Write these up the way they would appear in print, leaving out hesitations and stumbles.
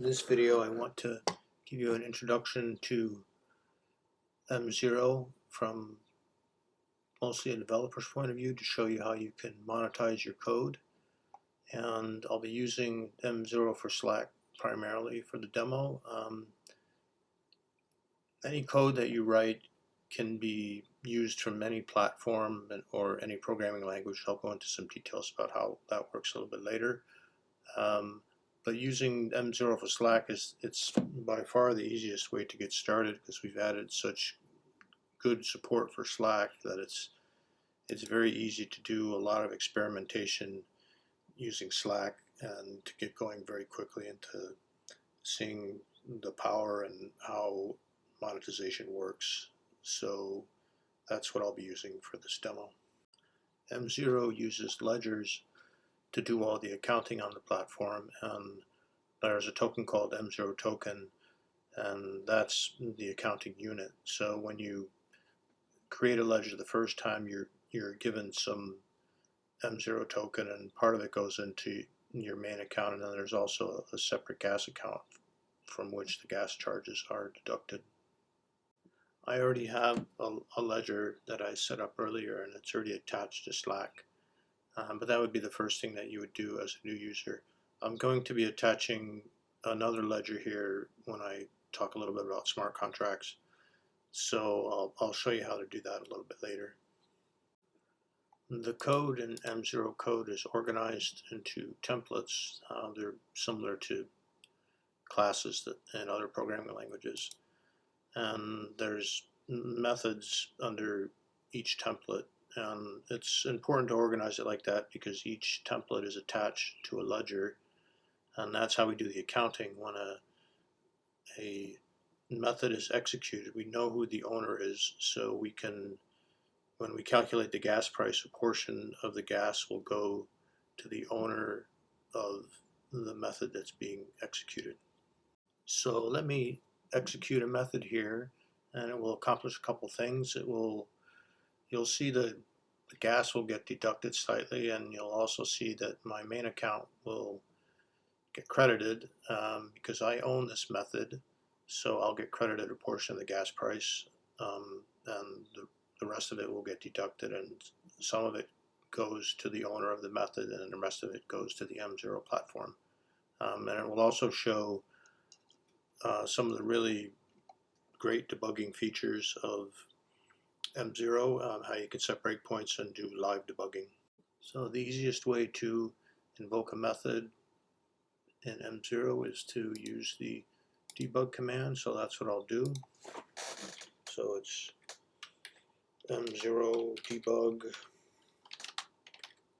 In this video, I want to give you an introduction to M0 from mostly a developer's point of view to show you how you can monetize your code. And I'll be using M0 for Slack primarily for the demo. Any code that you write can be used from any platform or any programming language. I'll go into some details about how that works a little bit later. But using M0 for Slack it's by far the easiest way to get started because we've added such good support for Slack that it's very easy to do a lot of experimentation using Slack and to get going very quickly into seeing the power and how monetization works. So that's what I'll be using for this demo. M0 uses ledgers to do all the accounting on the platform, and there's a token called M0 token, and that's the accounting unit. So when you create a ledger the first time, you're given some M0 token, and part of it goes into your main account, and then there's also a separate gas account from which the gas charges are deducted. I already have a ledger that I set up earlier, and it's already attached to Slack. But that would be the first thing that you would do as a new user. I'm going to be attaching another ledger here when I talk a little bit about smart contracts. So I'll show you how to do that a little bit later. The code in M0 code is organized into templates. They're similar to classes in other programming languages. And there's methods under each template. And it's important to organize it like that because each template is attached to a ledger, and that's how we do the accounting. When a method is executed, we know who the owner is, so we can, when we calculate the gas price, a portion of the gas will go to the owner of the method that's being executed. So let me execute a method here, and it will accomplish a couple things. You'll see the gas will get deducted slightly, and you'll also see that my main account will get credited because I own this method, so I'll get credited a portion of the gas price, and the rest of it will get deducted, and some of it goes to the owner of the method, and the rest of it goes to the M0 platform. And it will also show some of the really great debugging features of M0, how you can set breakpoints and do live debugging. So the easiest way to invoke a method in M0 is to use the debug command, so that's what I'll do. So it's M0 debug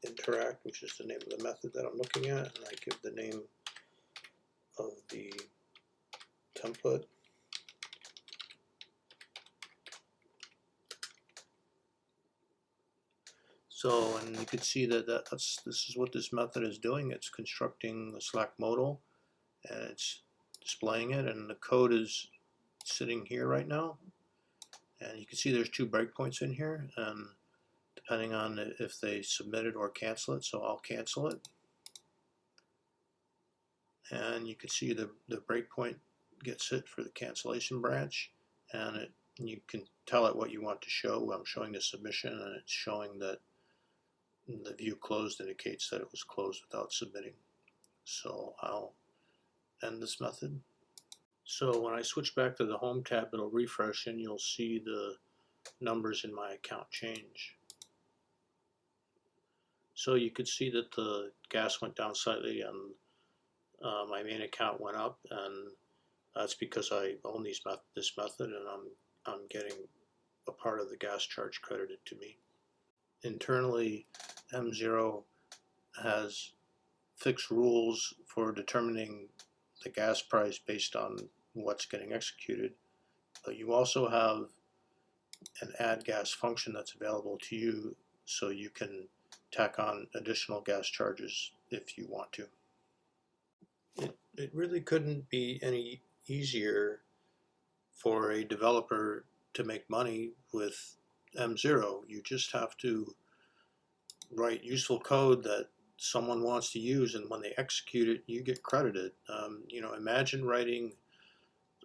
interact, which is the name of the method that I'm looking at, and I give the name of the template. So, and you can see that this is what this method is doing. It's constructing a Slack modal, and it's displaying it, and the code is sitting here right now. And you can see there's two breakpoints in here, and depending on if they submit it or cancel it, so I'll cancel it. And you can see the breakpoint gets hit for the cancellation branch, and you can tell it what you want to show. I'm showing the submission, and it's showing that the view closed indicates that it was closed without submitting. So I'll end this method. So when I switch back to the home tab, it'll refresh and you'll see the numbers in my account change. So you could see that the gas went down slightly and my main account went up, and that's because I own this method, and I'm getting a part of the gas charge credited to me. Internally, M0 has fixed rules for determining the gas price based on what's getting executed, but you also have an add gas function that's available to you, so you can tack on additional gas charges if you want to. It really couldn't be any easier for a developer to make money with M0. You just have to write useful code that someone wants to use, and when they execute it, you get credited. Imagine writing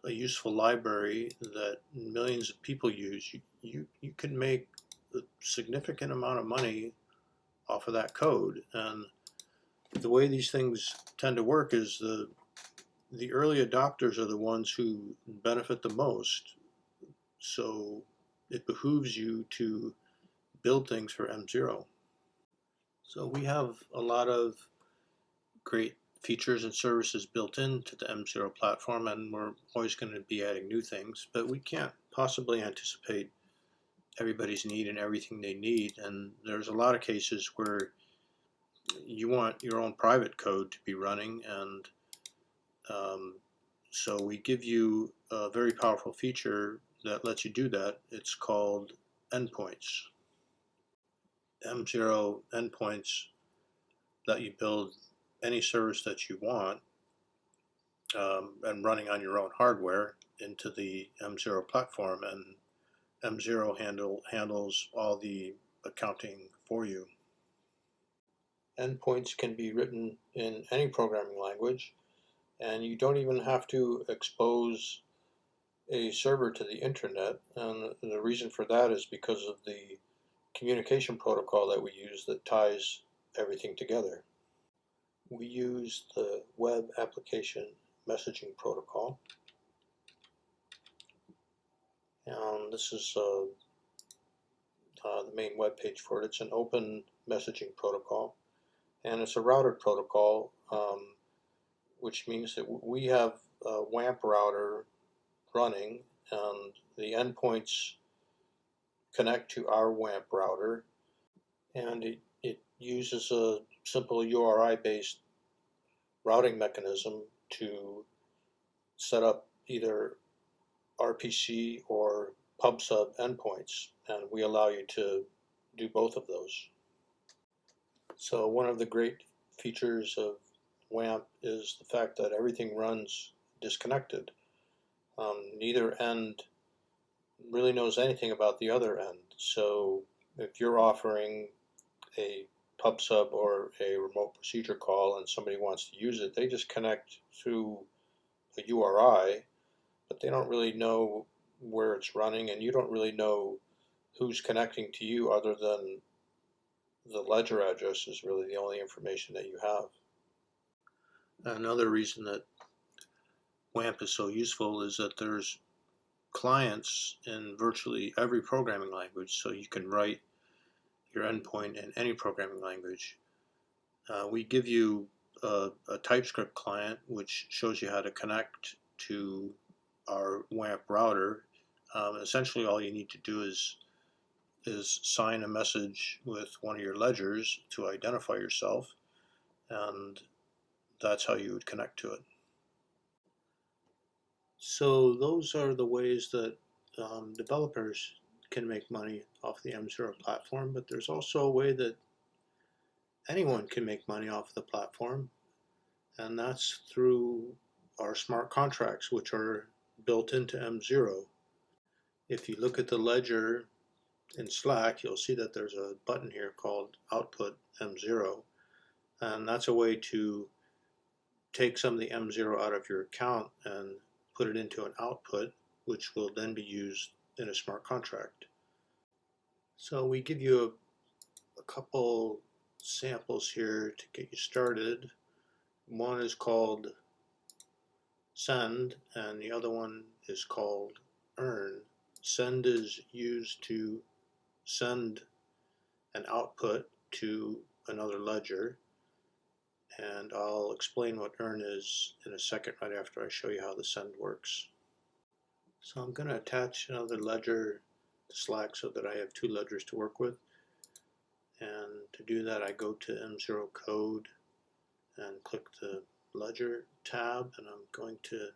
a useful library that millions of people use. You can make a significant amount of money off of that code. And the way these things tend to work is the early adopters are the ones who benefit the most. So it behooves you to build things for M0. So we have a lot of great features and services built into the M0 platform, and we're always going to be adding new things, but we can't possibly anticipate everybody's need and everything they need. And there's a lot of cases where you want your own private code to be running, and so we give you a very powerful feature that lets you do that. It's called endpoints. M0 endpoints let you build any service that you want, and running on your own hardware into the M0 platform, and M0 handles all the accounting for you. Endpoints can be written in any programming language, and you don't even have to expose a server to the internet. And the reason for that is because of the communication protocol that we use that ties everything together. We use the web application messaging protocol, and this is the main web page for it. It's an open messaging protocol, and it's a routed protocol, which means that we have a WAMP router running, and the endpoints connect to our WAMP router, and it uses a simple URI-based routing mechanism to set up either RPC or PubSub endpoints, and we allow you to do both of those. So one of the great features of WAMP is the fact that everything runs disconnected. Neither end really knows anything about the other end. So if you're offering a PubSub or a remote procedure call and somebody wants to use it, they just connect through a URI, but they don't really know where it's running, and you don't really know who's connecting to you other than the ledger address is really the only information that you have. Another reason that WAMP is so useful is that there's clients in virtually every programming language, so you can write your endpoint in any programming language. We give you a TypeScript client which shows you how to connect to our WAMP router. Essentially all you need to do is sign a message with one of your ledgers to identify yourself, and that's how you would connect to it. So those are the ways that developers can make money off the M0 platform, but there's also a way that anyone can make money off the platform, and that's through our smart contracts, which are built into M0. If you look at the ledger in Slack, you'll see that there's a button here called Output M0, and that's a way to take some of the M0 out of your account and put it into an output, which will then be used in a smart contract. So we give you a couple samples here to get you started. One is called Send, and the other one is called Earn. Send is used to send an output to another ledger, and I'll explain what Earn is in a second right after I show you how the send works. So I'm going to attach another ledger to Slack so that I have two ledgers to work with, and to do that I go to M0 Code and click the Ledger tab, and I'm going to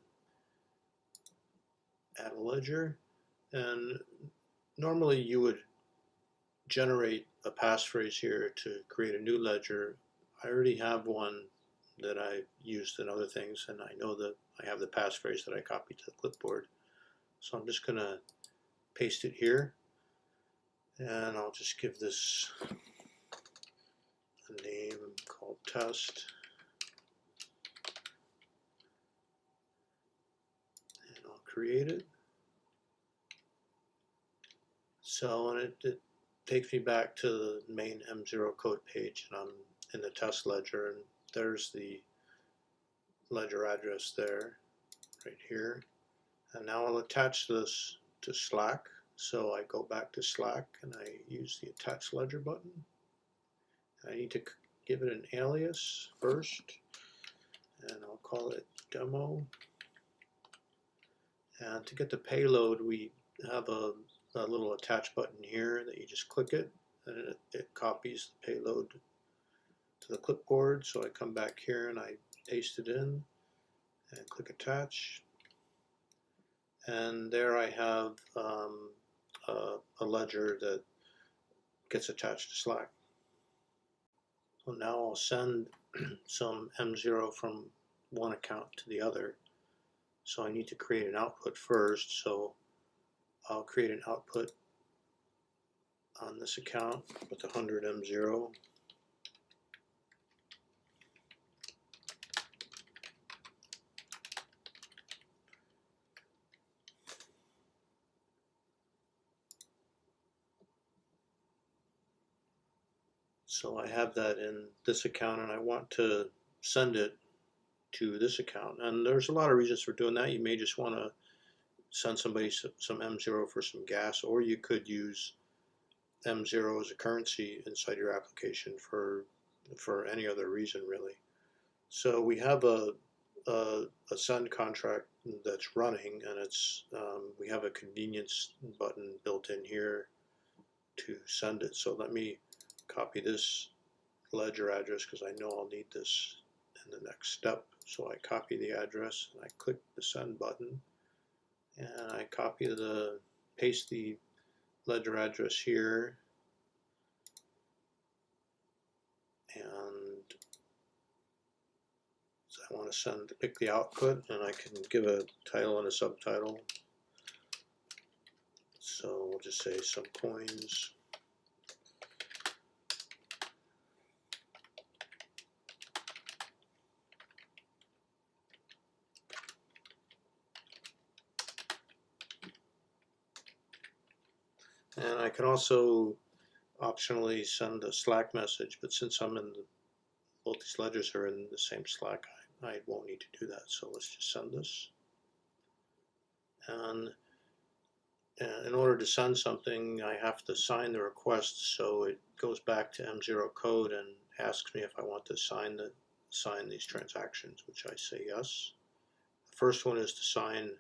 add a ledger. And normally you would generate a passphrase here to create a new ledger. I already have one that I used in other things, and I know that I have the passphrase that I copied to the clipboard. So I'm just going to paste it here, and I'll just give this a name called test, and I'll create it. So, and it takes me back to the main M0 code page, and I'm in the test ledger, and there's the ledger address there, right here. And now I'll attach this to Slack. So I go back to Slack and I use the attach ledger button. I need to give it an alias first, and I'll call it demo. And to get the payload, we have a little attach button here that you just click it, and it copies the payload to the clipboard. So I come back here and I paste it in and click attach. And there I have a ledger that gets attached to Slack. So now I'll send some M0 from one account to the other. So I need to create an output first. So I'll create an output on this account with 100 M0. So I have that in this account, and I want to send it to this account. And there's a lot of reasons for doing that. You may just want to send somebody some M0 for some gas, or you could use M0 as a currency inside your application for any other reason, really. So we have a send contract that's running, and it's we have a convenience button built in here to send it. So let me copy this ledger address because I know I'll need this in the next step. So I copy the address and I click the send button, and I paste the ledger address here, and so I want to pick the output, and I can give a title and a subtitle. So we'll just say some coins. And I can also optionally send a Slack message, but since both these ledgers are in the same Slack, I won't need to do that. So let's just send this. And in order to send something, I have to sign the request. So it goes back to M0 code and asks me if I want to sign these transactions, which I say yes. The first one is to sign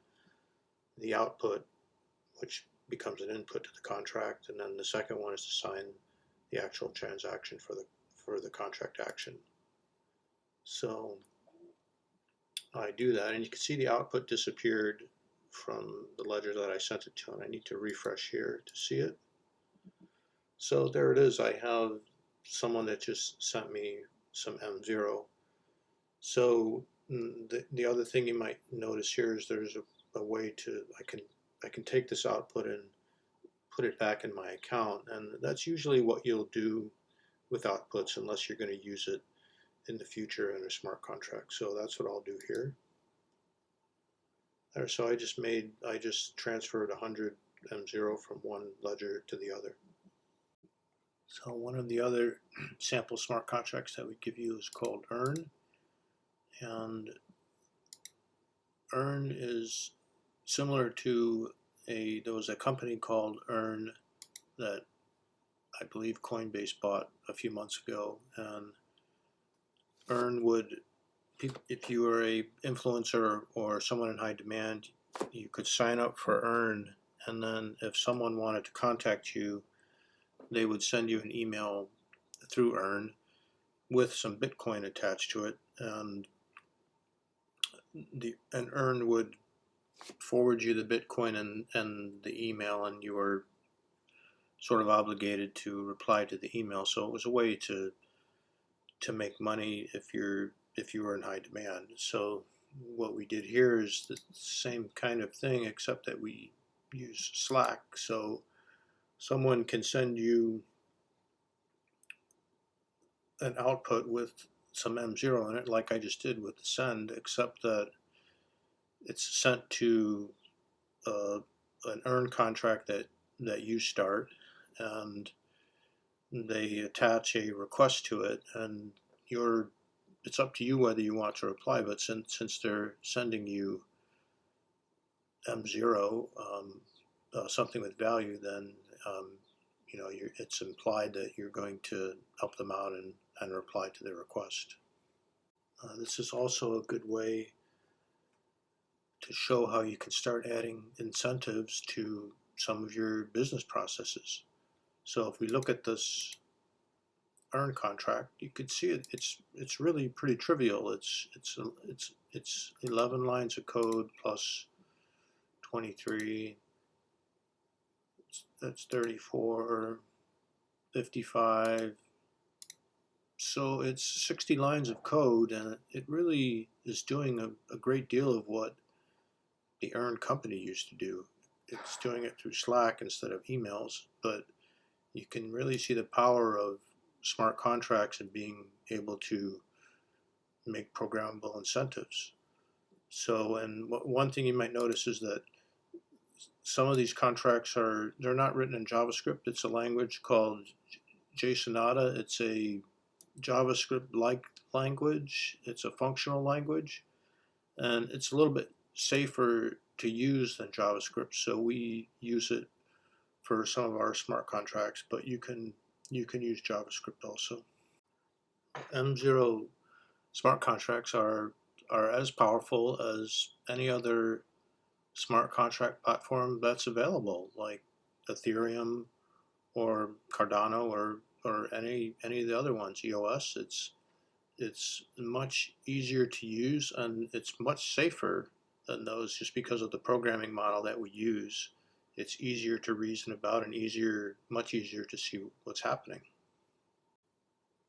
the output, which becomes an input to the contract, and then the second one is to sign the actual transaction for the contract action. So I do that, and you can see the output disappeared from the ledger that I sent it to, and I need to refresh here to see it. So there it is. I have someone that just sent me some M0. So the other thing you might notice here is there's a way to I can take this output and put it back in my account, and that's usually what you'll do with outputs unless you're going to use it in the future in a smart contract. So that's what I'll do here. There, so I just transferred 100 M0 from one ledger to the other. So one of the other sample smart contracts that we give you is called earn, and earn is similar to there was a company called Earn that I believe Coinbase bought a few months ago, and Earn if you were a influencer or someone in high demand, you could sign up for Earn, and then if someone wanted to contact you, they would send you an email through Earn with some Bitcoin attached to it, and Earn would forward you the Bitcoin and the email, and you were sort of obligated to reply to the email. So it was a way to make money if you were in high demand. So what we did here is the same kind of thing, except that we use Slack. So someone can send you an output with some M0 in it, like I just did with the send, except that it's sent to an earn contract that you start, and they attach a request to it, and it's up to you whether you want to reply. But since they're sending you M0, something with value, then it's implied that you're going to help them out and reply to their request. This is also a good way to show how you can start adding incentives to some of your business processes. So if we look at this earn contract, you can see it's really pretty trivial. It's 11 lines of code plus 23. That's 34, 55. So it's 60 lines of code, and it really is doing a great deal of what the Earn company used to do. It's doing it through Slack instead of emails, but you can really see the power of smart contracts and being able to make programmable incentives. So, and one thing you might notice is that some of these contracts they're not written in JavaScript. It's a language called JSONata. It's a JavaScript-like language. It's a functional language, and it's a little bit safer to use than JavaScript. So we use it for some of our smart contracts, but you can use JavaScript also. M0 smart contracts are as powerful as any other smart contract platform that's available, like Ethereum or Cardano or any of the other ones, EOS. It's much easier to use, and it's much safer than those just because of the programming model that we use. It's easier to reason about and much easier to see what's happening.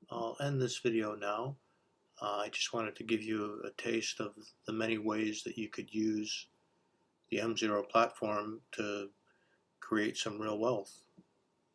I'll end this video now. I just wanted to give you a taste of the many ways that you could use the M0 platform to create some real wealth.